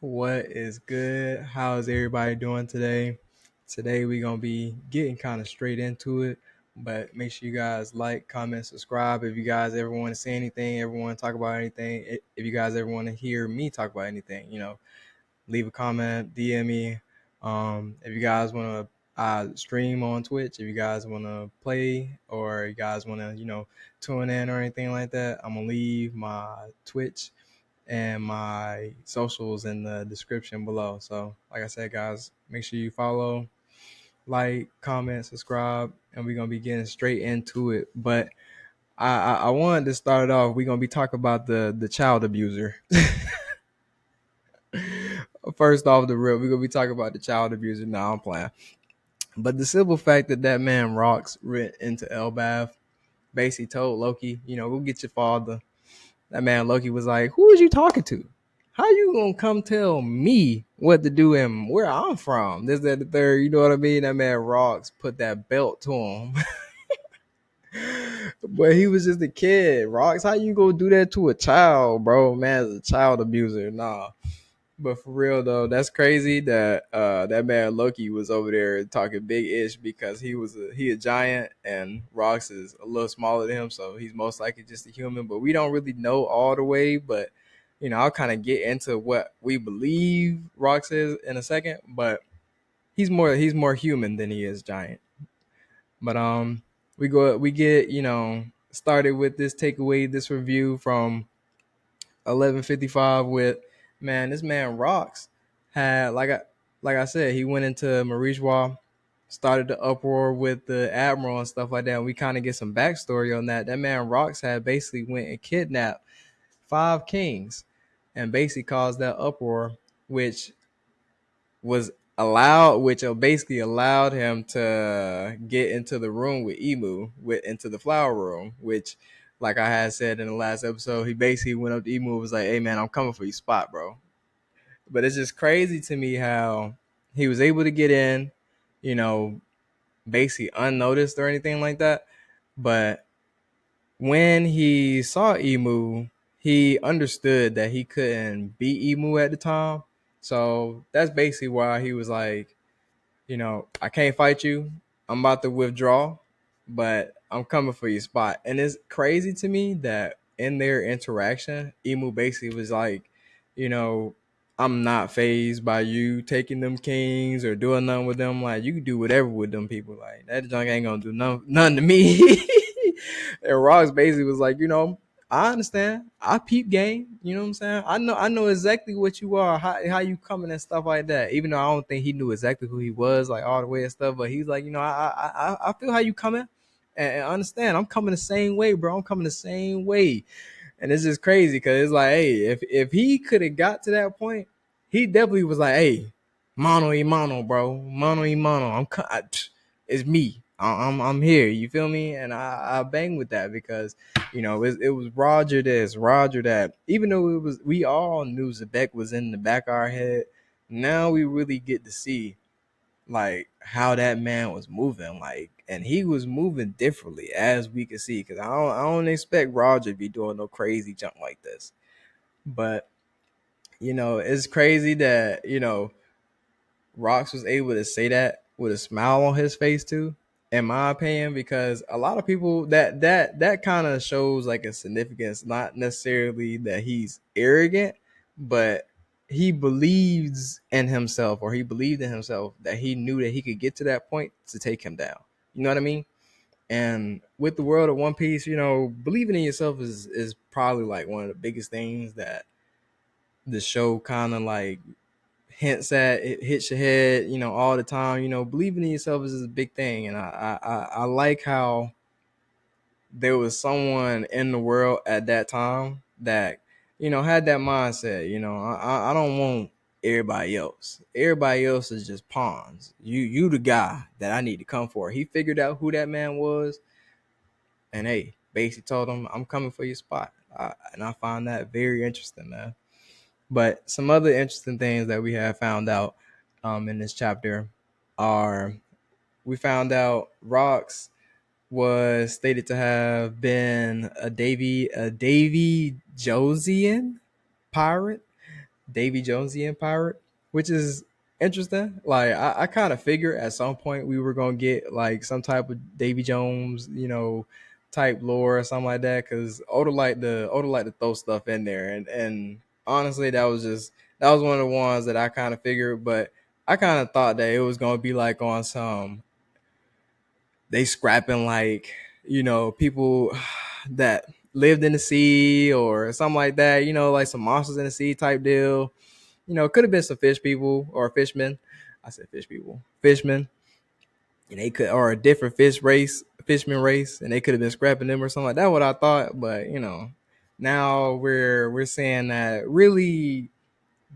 What is good? How's everybody doing today? Today we're gonna be getting kind of straight into it, but make sure you guys like, comment, subscribe. If you guys ever want to say anything, ever want to talk about anything, if you guys ever want to hear me talk about anything, leave a comment, DM me. If you guys want to stream on Twitch, if you guys want to play, or you guys want to, tune in or anything like that, I'm gonna leave my Twitch and my socials in the description below. So, like I said, guys, make sure you follow, like, comment, subscribe, and we're gonna be getting straight into it. But I wanted to start off. We're gonna be talking about the child abuser. First off the rip, we're gonna be talking about the child abuser. Now I'm playing, but the simple fact that that man Rocks went into Elbath, basically told Loki, go get your father. That man Loki was like, "Who is you talking to? How you gonna come tell me what to do and where I'm from?" This, that, the third. You know what I mean? That man Rocks put that belt to him, but he was just a kid. Rocks, how you gonna do that to a child, bro? Man, as a child abuser, nah. But for real though, that's crazy that that man Loki was over there talking big ish because he a giant and Rox is a little smaller than him, so he's most likely just a human. But we don't really know all the way. But I'll kind of get into what we believe Rox is in a second. But he's more human than he is giant. But we get started with this takeaway, this review from 11:55 with, man, this man Rocks had, like I said, he went into Marijois, started the uproar with the admiral and stuff like that. And we kind of get some backstory on that. That man Rocks had basically went and kidnapped 5 kings and basically caused that uproar, which was which basically allowed him to get into the room with Emu, into the flower room, which, like I had said in the last episode, he basically went up to Emu and was like, "Hey man, I'm coming for your spot, bro." But it's just crazy to me how he was able to get in, you know, basically unnoticed or anything like that. But when he saw Emu, he understood that he couldn't beat Emu at the time. So that's basically why he was like, I can't fight you. I'm about to withdraw, but I'm coming for your spot. And it's crazy to me that in their interaction, Emu basically was like, you know, I'm not phased by you taking them kings or doing nothing with them. Like, you can do whatever with them people. Like, that junk ain't gonna do nothing to me. And Ross basically was like, I understand. I peep game. You know what I'm saying? I know exactly what you are, how you coming and stuff like that. Even though I don't think he knew exactly who he was, like all the way and stuff. But he's like, I feel how you coming, and understand. I'm coming the same way, bro. I'm coming the same way. And it's just crazy because it's like, hey, if he could have got to that point, he definitely was like, hey, mano y mano, bro, mano y mano. It's me. I'm here. You feel me? And I bang with that because it was Roger this, Roger that. Even though we all knew Zebek was in the back of our head. Now we really get to see like how that man was moving, like, and he was moving differently as we could see. Because I don't expect Roger to be doing no crazy jump like this, but it's crazy that Rox was able to say that with a smile on his face too, in my opinion, because a lot of people that kind of shows like a significance, not necessarily that he's arrogant, but he believes in himself, or he believed in himself, that he knew that he could get to that point to take him down. You know what I mean? And with the world of One Piece, believing in yourself is probably like one of the biggest things that the show kind of like hints at. It hits your head, all the time. Believing in yourself is a big thing, and I like how there was someone in the world at that time that had that mindset. I don't want everybody else. Everybody else is just pawns. You the guy that I need to come for. He figured out who that man was, and hey, basically told him, I'm coming for your spot. And I find that very interesting, man. But some other interesting things that we have found out in this chapter are, we found out Rox was stated to have been a Davy Josian pirate Davy Jonesian pirate, which is interesting. Like I kind of figured at some point we were gonna get like some type of Davy Jones, type lore or something like that. Because Oda like to throw stuff in there, and honestly, that was one of the ones that I kind of figured, but I kind of thought that it was gonna be like on some they scrapping like people that lived in the sea or something like that. Like some monsters in the sea type deal. Could have been some fish people or fishmen. I said fish people, fishmen, and they could or a different fishman race, and they could have been scrapping them or something like that. What I thought, but now we're saying that really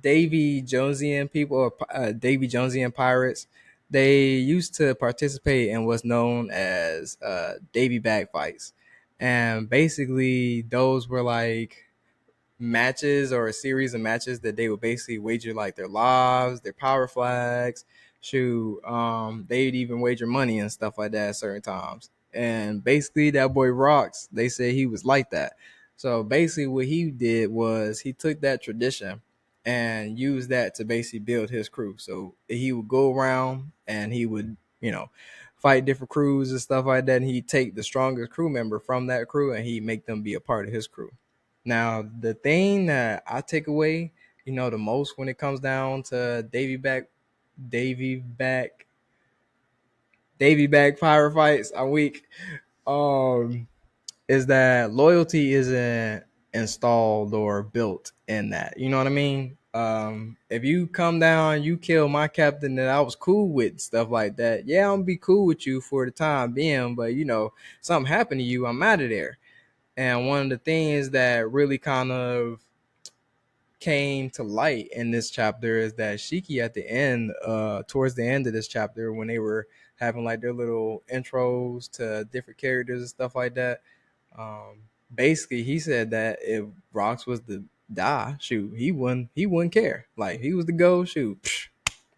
Davy Jonesian people or Davy Jonesian pirates, they used to participate in what's known as Davy bag fights, and basically those were like matches or a series of matches that they would basically wager like their lives, their power flags. Shoot, they'd even wager money and stuff like that at certain times. And basically, that boy Rocks, they said he was like that. So basically, what he did was he took that tradition and used that to basically build his crew. So he would go around and he would, fight different crews and stuff like that. And he'd take the strongest crew member from that crew and he'd make them be a part of his crew. Now, the thing that I take away, the most when it comes down to Davy back, Davy back firefights are weak. Um, is that loyalty isn't installed or built in that. You know what I mean? If you come down, you kill my captain that I was cool with, stuff like that. Yeah, I'm gonna be cool with you for the time being, but something happened to you, I'm out of there. And one of the things that really kind of came to light in this chapter is that Shiki at the end, towards the end of this chapter, when they were having like their little intros to different characters and stuff like that, basically he said that if Rox was to die, shoot, he wouldn't care. Like he was the go, shoot,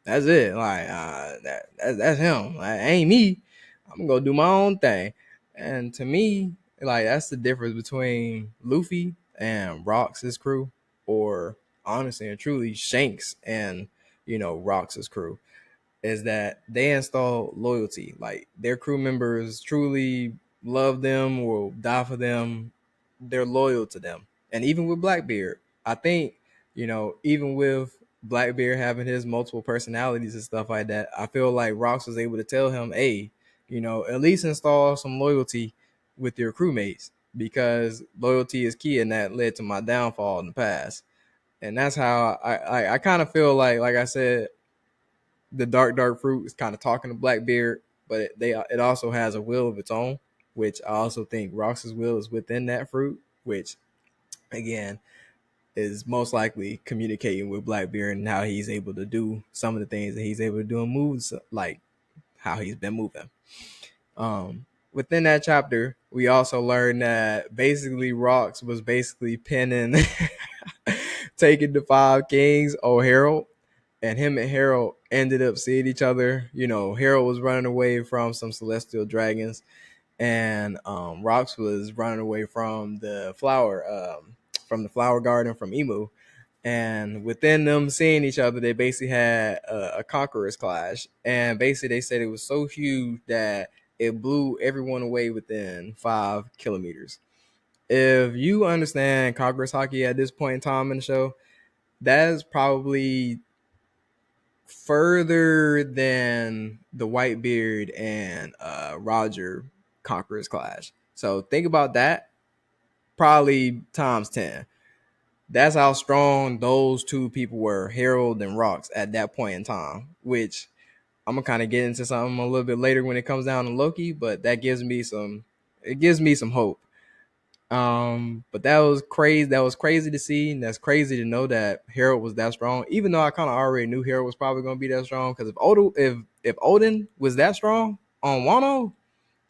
that's it. Like that's him. Like ain't me. I'm gonna do my own thing. And to me, like that's the difference between Luffy and Rox's crew, or honestly and truly Shanks and Rox's crew, is that they install loyalty. Like their crew members truly love them, will die for them. They're loyal to them. And even with Blackbeard, I think, even with Blackbeard having his multiple personalities and stuff like that, I feel like Rox was able to tell him, hey, at least install some loyalty with your crewmates because loyalty is key, and that led to my downfall in the past. And that's how I kind of feel like I said, the dark fruit is kind of talking to Blackbeard, but it also has a will of its own, which I also think Rox's will is within that fruit, which again is most likely communicating with Blackbeard and how he's able to do some of the things that he's able to do and moves like how he's been moving. Within that chapter, we also learned that basically Rox was basically pinning taking the five kings or Harold, and him and Harold ended up seeing each other. Harold was running away from some celestial dragons, and Rox was running away from the flower garden from Emu. And within them seeing each other, they basically had a conqueror's clash, and basically they said it was so huge that it blew everyone away within 5 kilometers. If you understand conqueror's haki at this point in time in the show, that is probably further than the Whitebeard and Roger Conqueror's clash. So think about that, probably times 10. That's how strong those two people were, Harold and Rox, at that point in time. Which I'm gonna kind of get into something a little bit later when it comes down to Loki, but that gives me some. It gives me some hope. But that was crazy. That was crazy to see, and that's crazy to know that Harold was that strong. Even though I kind of already knew Harold was probably going to be that strong, because if Odin was that strong on Wano,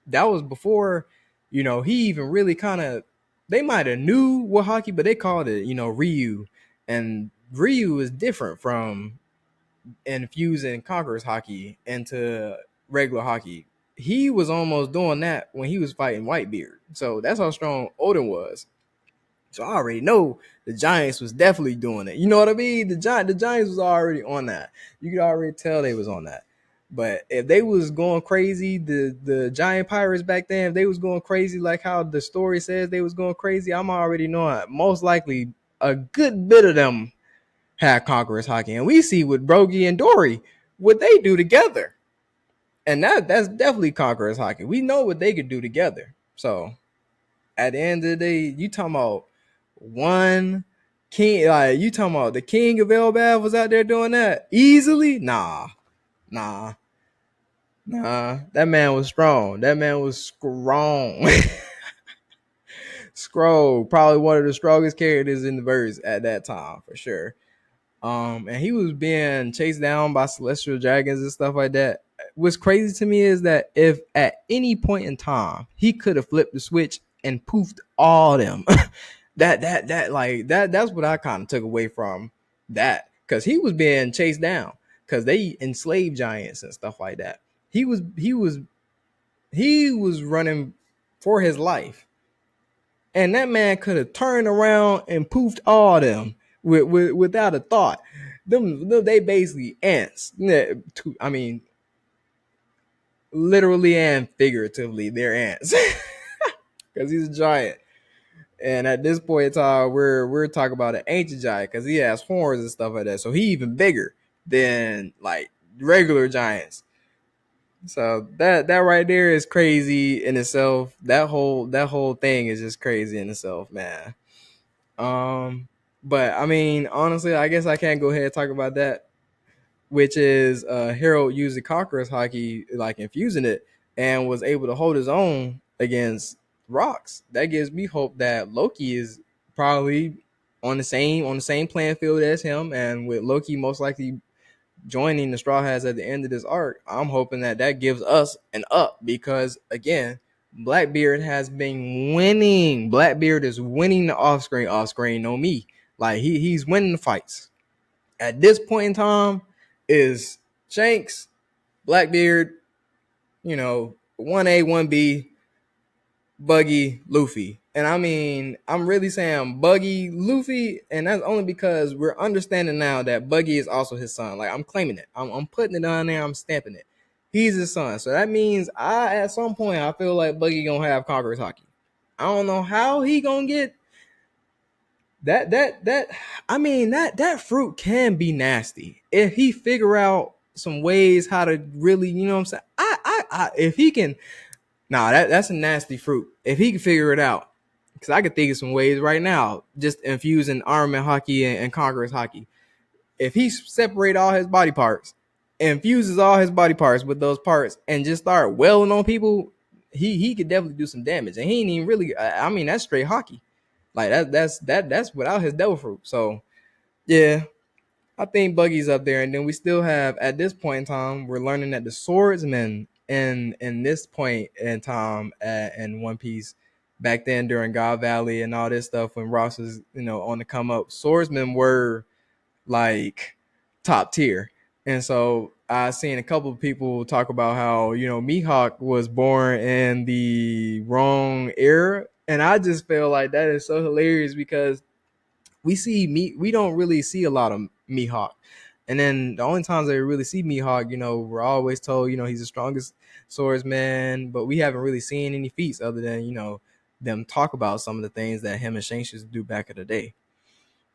that was before, he even really kind of. They might have knew what haki, but they called it, Ryu, and Ryu is different from infusing Conqueror's haki into regular haki. He was almost doing that when he was fighting Whitebeard. So that's how strong Odin was. So I already know the Giants was definitely doing it. You know what I mean? The Giants was already on that. You could already tell they was on that. But if they was going crazy, the Giant Pirates back then, if they was going crazy like how the story says they was going crazy, I'm already knowing most likely a good bit of them had Conquerors hockey. And we see with Brogy and Dory what they do together. And that's definitely Conquerors hockey. We know what they could do together. So at the end of the day, you talking about one king, like you talking about the king of Elbaf was out there doing that easily? Nah, nah. That man was strong. That man was strong. Scroll, probably one of the strongest characters in the verse at that time for sure. And he was being chased down by celestial dragons and stuff like that. What's crazy to me is that if at any point in time he could have flipped the switch and poofed all them, that's what I kind of took away from that, because he was being chased down because they enslaved giants and stuff like that. He was running for his life, and that man could have turned around and poofed all them without a thought. Them they basically ants. I mean, literally and figuratively, they're ants because he's a giant. And at this point in time, we're talking about an ancient giant because he has horns and stuff like that. So he even bigger than like regular giants. So that right there is crazy in itself. That whole thing is just crazy in itself, man. Um, but I mean, honestly, I guess I can't go ahead and talk about that, which is Harold used the Conqueror's hockey, like infusing it, and was able to hold his own against Rocks. That gives me hope that Loki is probably on the same playing field as him, and with Loki most likely joining the Straw Hats at the end of this arc, I'm hoping that gives us an up, because again, Blackbeard has been winning. Blackbeard is winning the off screen, no me. Like he's winning the fights. At this point in time, is Shanks, Blackbeard, 1A, 1B, Buggy, Luffy. And I mean, I'm really saying Buggy, Luffy, and that's only because we're understanding now that Buggy is also his son. Like, I'm claiming it. I'm putting it on there. I'm stamping it. He's his son. So that means at some point, I feel like Buggy gonna have Conqueror's hockey. I don't know how he gonna get that. I mean, that fruit can be nasty if he figure out some ways how to really, what I'm saying. If he can. Nah, that's a nasty fruit. If he can figure it out, because I could think of some ways right now, just infusing Armament hockey and Conqueror's hockey. If he separate all his body parts, infuses all his body parts with those parts, and just start welling on people, he could definitely do some damage. And he ain't even really. I mean, that's straight hockey. Like that's without his devil fruit. So yeah, I think Buggy's up there, and then we still have at this point in time, we're learning that the swordsmen in this point in time in One Piece, back then during God Valley and all this stuff, when Ross was on the come up, swordsmen were like top tier. And so I seen a couple of people talk about how Mihawk was born in the wrong era, and I just feel like that is so hilarious because we don't really see a lot of Mihawk. And then the only times that we really see Mihawk, we're always told, he's the strongest swordsman, but we haven't really seen any feats other than, them talk about some of the things that him and Shanks used to do back in the day.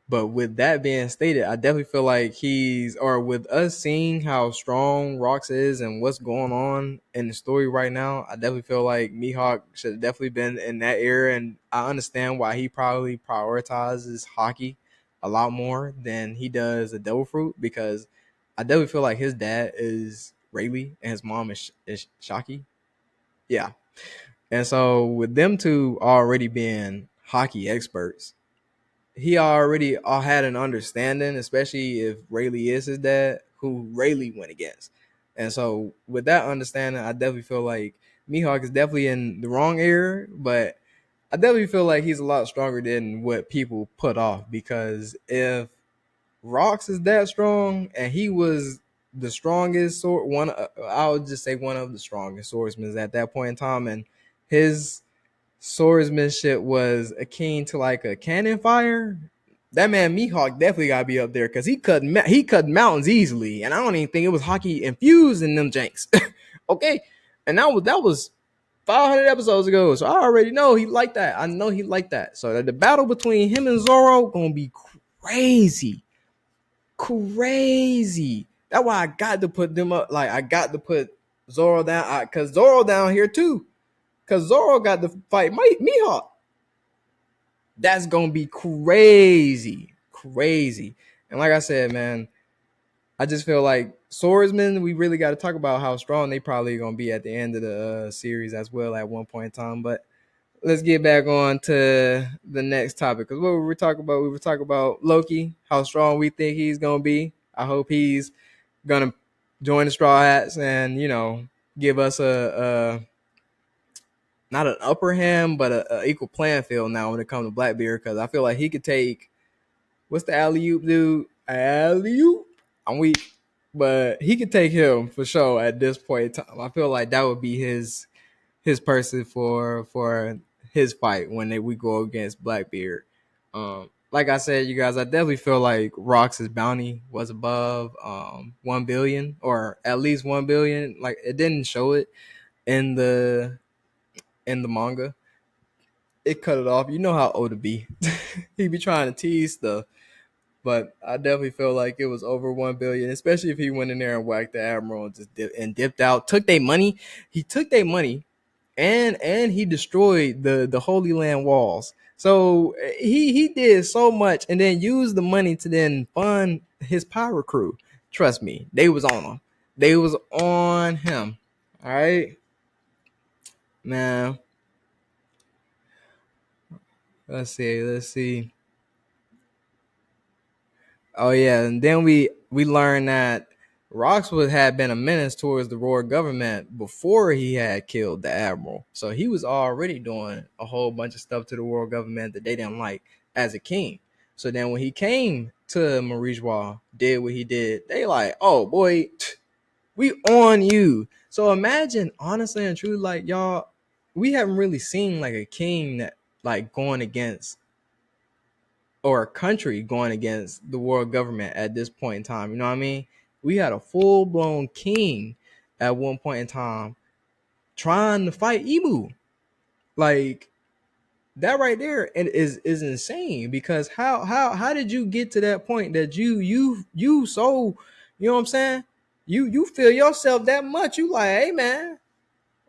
But with that being stated, I definitely feel like with us seeing how strong Rox is and what's going on in the story right now, I definitely feel like Mihawk should have definitely been in that era. And I understand why he probably prioritizes hockey a lot more than he does the Devil Fruit, because I definitely feel like his dad is Rayleigh and his mom is Shocky. Yeah. And so with them two already being hockey experts, he already had an understanding, especially if Rayleigh is his dad, who Rayleigh went against. And so with that understanding, I definitely feel like Mihawk is definitely in the wrong era, but I definitely feel like he's a lot stronger than what people put off, because if Rox is that strong and he was the strongest I would just say one of the strongest swordsmen at that point in time, and his swordsmanship was akin to like a cannon fire, that man Mihawk definitely gotta be up there because he cut mountains easily, and I don't even think it was hockey infused in them janks. Okay, and that was 500 episodes ago, so I already know he liked that. I know he liked that. So the battle between him and Zoro gonna be crazy, crazy. That's why I got to put them up. Like I got to put Zoro down because Zoro down here too. Because Zoro got to fight Mihawk. That's gonna be crazy, crazy. And like I said, man, I just feel like swordsmen. We really got to talk about how strong they probably gonna be at the end of the series as well at one point in time. But let's get back on to the next topic because what we were talking about, Loki, how strong we think he's gonna be. I hope he's gonna join the Straw Hats and give us a not an upper hand, but a equal playing field now when it comes to Blackbeard because I feel like he could take what's the alley oop dude? Alley oop. I'm weak, but he could take him for sure at this point in time. I feel like that would be his person for his fight when we go against Blackbeard. Like I said, you guys, I definitely feel like Rox's bounty was above 1 billion or at least 1 billion. Like it didn't show it in the manga. It cut it off. You know how Oda be. He be trying to tease stuff. But I definitely feel like it was over 1 billion, especially if he went in there and whacked the admiral and just dipped out, took their money. He took their money, and he destroyed the Holy Land walls. So he did so much, and then used the money to then fund his pirate crew. Trust me, they was on him. They was on him. All right, man. Let's see. Let's see. Oh yeah, and then we learned that Roxwood had been a menace towards the royal government before he had killed the admiral. So he was already doing a whole bunch of stuff to the royal government that they didn't like as a king. So then when he came to Marijois, did what he did, they like, oh boy, we on you. So imagine honestly and truly, like y'all, we haven't really seen like a king that like going against or a country going against the world government at this point in time. You know what I mean? We had a full blown king at one point in time trying to fight Emu. Like that right there and is insane because how did you get to that point that you so you know what I'm saying? You feel yourself that much. You like, hey man,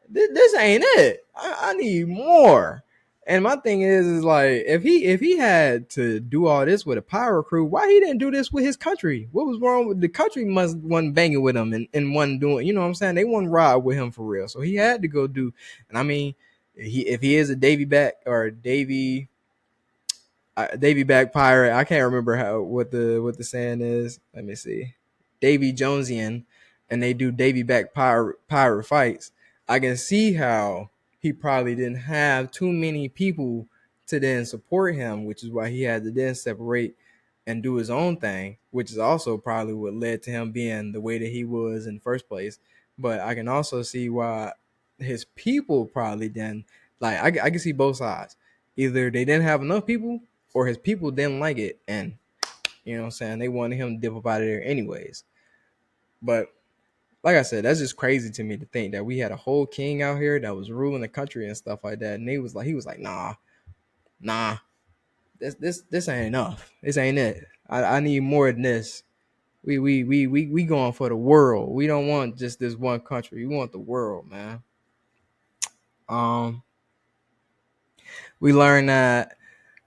this ain't it. I need more. And my thing is like if he had to do all this with a power crew, why he didn't do this with his country? What was wrong with the country? Must one banging with him and one doing, you know what I'm saying? They wouldn't ride with him for real. So he had to go do. And I mean, if he is a Davy back pirate. I can't remember what the saying is. Let me see. Davy Jonesian, and they do Davy back pirate fights. I can see how he probably didn't have too many people to then support him, which is why he had to then separate and do his own thing, which is also probably what led to him being the way that he was in the first place. But I can also see why his people probably then like I can see both sides. Either they didn't have enough people or his people didn't like it and you know what I'm saying, they wanted him to dip up out of there anyways. But like I said, that's just crazy to me to think that we had a whole king out here that was ruling the country and stuff like that. And he was like, nah, this ain't enough. This ain't it. I need more than this. We going for the world. We don't want just this one country. We want the world, man. Um, we learned that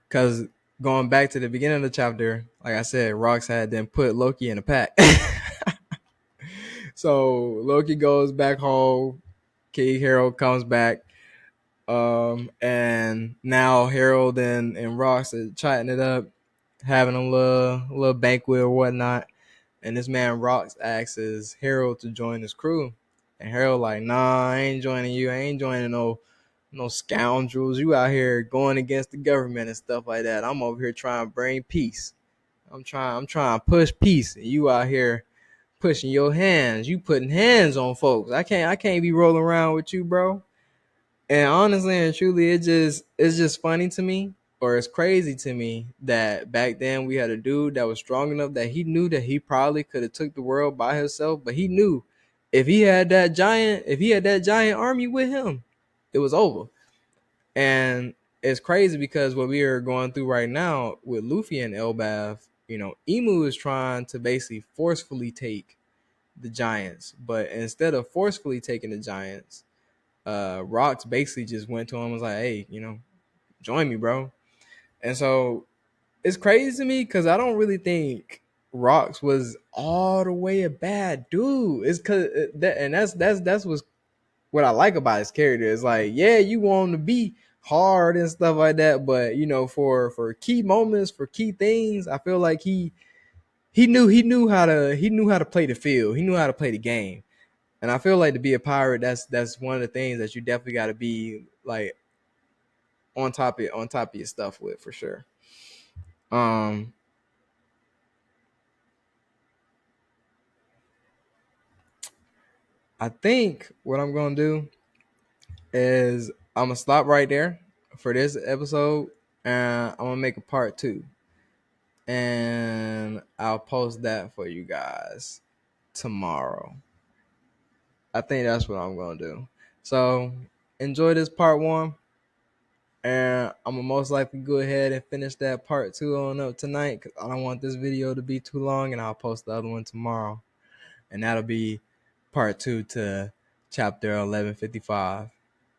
because going back to the beginning of the chapter, like I said, Rox had then put Loki in a pack. So Loki goes back home. King Harold comes back. And now Harold and Rox are chatting it up, having a little banquet or whatnot. And this man Rox asks Harold to join his crew. And Harold like, nah, I ain't joining you. I ain't joining no scoundrels. You out here going against the government and stuff like that. I'm over here trying to bring peace. I'm trying to push peace. And you out here pushing your hands. You putting hands on folks. I can't be rolling around with you, bro. And honestly and truly, it's just funny to me, or it's crazy to me that back then we had a dude that was strong enough that he knew that he probably could have took the world by himself, but he knew if he had that giant army with him, it was over. And it's crazy because what we are going through right now with Luffy and Elbaf, Emu is trying to basically forcefully take the giants, but instead of forcefully taking the giants, Rocks basically just went to him and was like, "Hey, join me, bro." And so it's crazy to me because I don't really think Rocks was all the way a bad dude. It's cause that, and that's what I like about his character. It's like, yeah, you want him to be hard and stuff like that, but for key moments, for key things, I feel like he knew how to play the field. He knew how to play the game. And I feel like to be a pirate, that's one of the things that you definitely got to be like on top of your stuff with for sure. Um, I think what I'm gonna do is I'm gonna stop right there for this episode, and I'm gonna make a part two, and I'll post that for you guys tomorrow. I think that's what I'm gonna do. So enjoy this part one, and I'm gonna most likely go ahead and finish that part two on up tonight because I don't want this video to be too long, and I'll post the other one tomorrow, and that'll be part two to chapter 1155.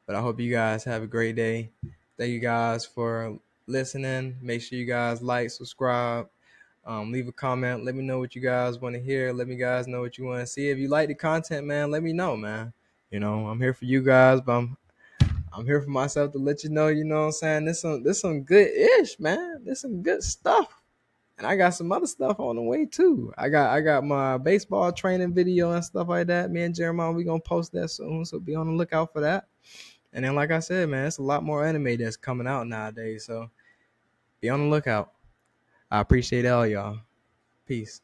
But I hope you guys have a great day. Thank you guys for listening. Make sure you guys like, subscribe, leave a comment. Let me know what you guys want to hear. Let me guys know what you want to see. If you like the content, man, let me know, man. I'm here for you guys, but I'm here for myself to let you know. You know what I'm saying? This some good ish, man. This some good stuff. And I got some other stuff on the way too. I got my baseball training video and stuff like that. Me and Jeremiah, we gonna post that soon, so be on the lookout for that. And then, like I said, man, it's a lot more anime that's coming out nowadays, so be on the lookout. I appreciate all y'all. Peace.